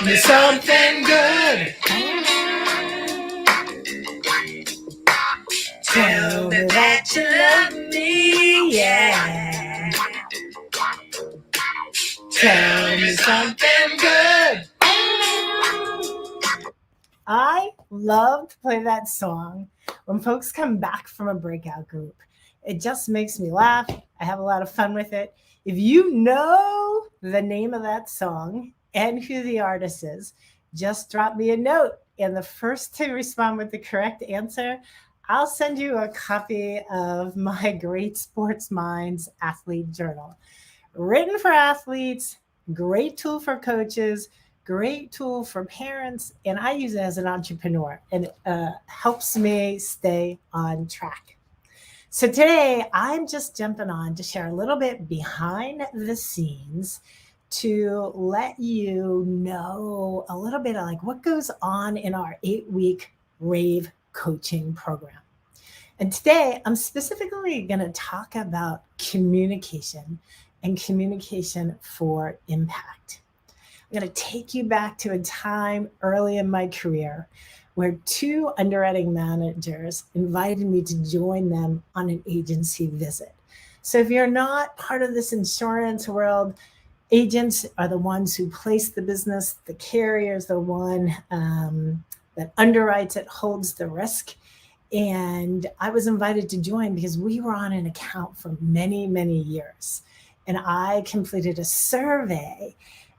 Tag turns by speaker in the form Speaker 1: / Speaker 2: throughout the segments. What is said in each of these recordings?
Speaker 1: me something good. Tell me that you love me, yeah. Tell me something good. I love to play that song when folks come back from a breakout group. It just makes me laugh. I have a lot of fun with it. If you know the name of that song and who the artist is, just drop me a note. And the first to respond with the correct answer, I'll send you a copy of my Great Sports Minds Athlete Journal. Written for athletes, great tool for coaches, great tool for parents, and I use it as an entrepreneur, and it helps me stay on track. So today, I'm just jumping on to share a little bit behind the scenes to let you know a little bit of like what goes on in our 8-week Rave coaching program. And today, I'm specifically going to talk about communication and communication for impact. I'm going to take you back to a time early in my career where 2 underwriting managers invited me to join them on an agency visit. So if you're not part of this insurance world, agents are the ones who place the business. The carrier is the one that underwrites it, holds the risk. And I was invited to join because we were on an account for many, many years. And I completed a survey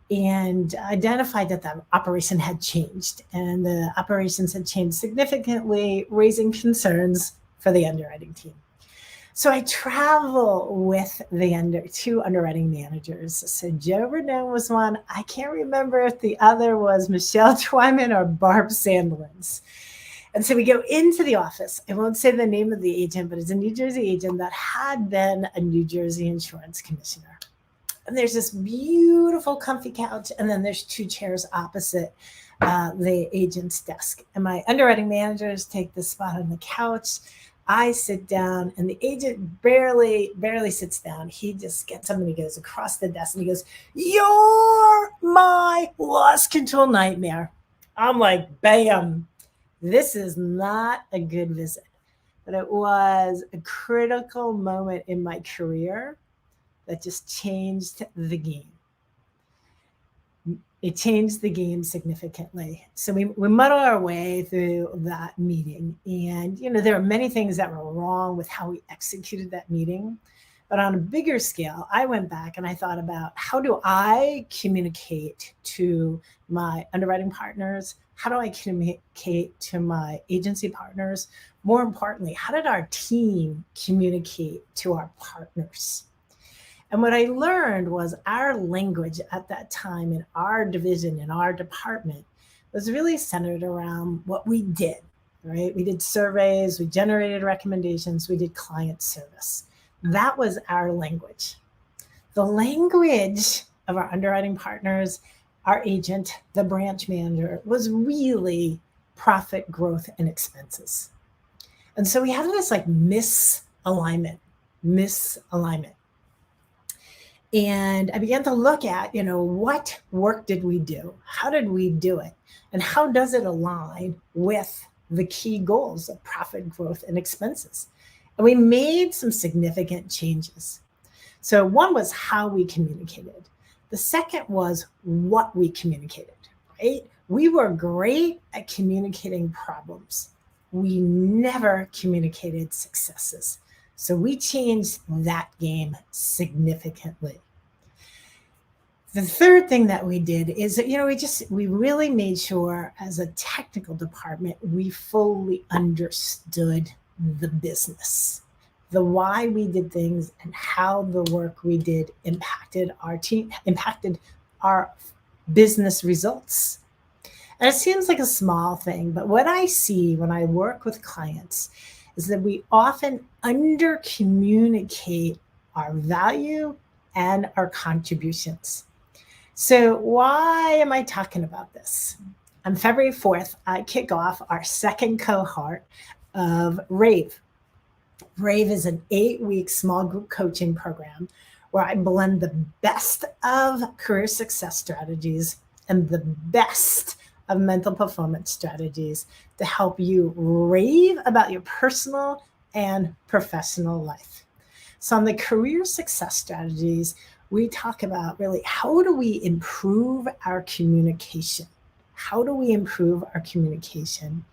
Speaker 1: and identified that the operation had changed. And the operations had changed significantly, raising concerns for the underwriting team. So I travel with the 2 underwriting managers. So Joe Renaud was one. I can't remember if the other was Michelle Twyman or Barb Sandlins. And so we go into the office. I won't say the name of the agent, but it's a New Jersey agent that had been a New Jersey insurance commissioner. And there's this beautiful comfy couch, and then there's 2 chairs opposite the agent's desk. And my underwriting managers take the spot on the couch. I sit down, and the agent barely sits down. He just gets up and he goes across the desk and he goes, "You're my loss control nightmare." I'm like, bam. This is not a good visit, but it was a critical moment in my career that just changed the game. It changed the game significantly. So we muddle our way through that meeting. And, there are many things that were wrong with how we executed that meeting. But on a bigger scale, I went back and I thought about how do I communicate to my underwriting partners? How do I communicate to my agency partners? More importantly, how did our team communicate to our partners? And what I learned was our language at that time in our division, in our department, was really centered around what we did, right? We did surveys, we generated recommendations, we did client service. That was our language. The language of our underwriting partners, our agent, the branch manager, was really profit growth and expenses. And so we had this like misalignment. And I began to look at, what work did we do? How did we do it? And how does it align with the key goals of profit growth and expenses? And we made some significant changes. So one was how we communicated. The second was what we communicated, right? We were great at communicating problems. We never communicated successes. So we changed that game significantly. The third thing that we did is that, we really made sure as a technical department, we fully understood the business, the why we did things and how the work we did impacted our team, impacted our business results. And it seems like a small thing, but what I see when I work with clients is that we often under-communicate our value and our contributions. So why am I talking about this? On February 4th, I kick off our second cohort of Rave. Rave is an 8-week small group coaching program where I blend the best of career success strategies and the best of mental performance strategies to help you rave about your personal and professional life. So, on the career success strategies, we talk about really how do we improve our communication? How do we improve our communication?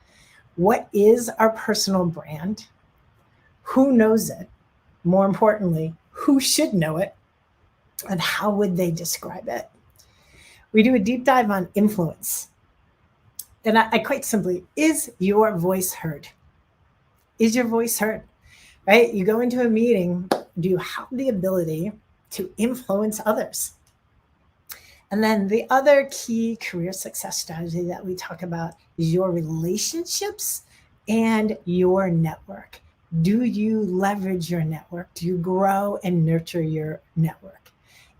Speaker 1: What is our personal brand? Who knows it? More importantly, who should know it? And how would they describe it? We do a deep dive on influence. And I quite simply, is your voice heard? Is your voice heard? Right? You go into a meeting, do you have the ability to influence others? And then the other key career success strategy that we talk about is your relationships and your network. Do you leverage your network? Do you grow and nurture your network?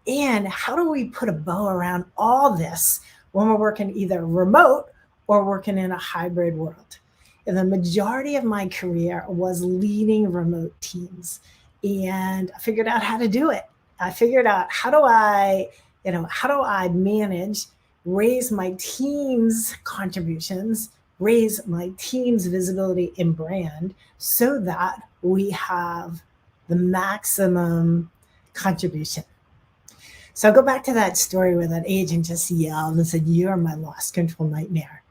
Speaker 1: And how do we put a bow around all this when we're working either remote or working in a hybrid world? And the majority of my career was leading remote teams, and I figured out how to do it. I figured out how do I manage, raise my team's contributions, raise my team's visibility and brand so that we have the maximum contribution. So I'll go back to that story where that agent just yelled and said, "You're my loss control nightmare."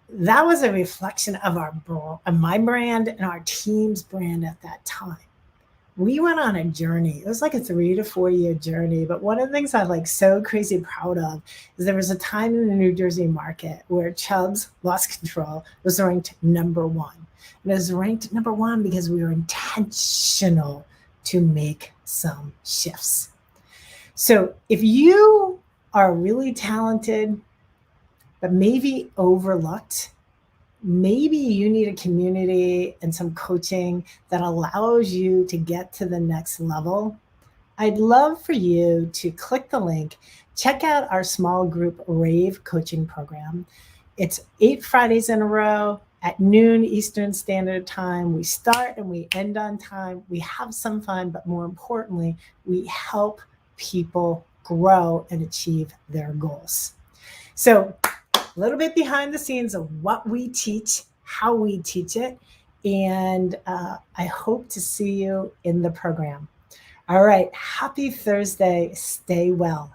Speaker 1: That was a reflection of my brand and our team's brand at that time. We went on a journey. It was like a 3 to 4 year journey. But one of the things I'm like so crazy proud of is there was a time in the New Jersey market where Chubb's Loss Control was ranked number one. And it was ranked number one because we were intentional to make some shifts. So if you are really talented, but maybe overlooked, maybe you need a community and some coaching that allows you to get to the next level, I'd love for you to click the link, check out our small group Rave coaching program. It's 8 Fridays in a row at noon Eastern Standard Time. We start and we end on time. We have some fun, but more importantly, we help people grow and achieve their goals. So a little bit behind the scenes of what we teach, how we teach it, and I hope to see you in the program. All right, happy Thursday. Stay well.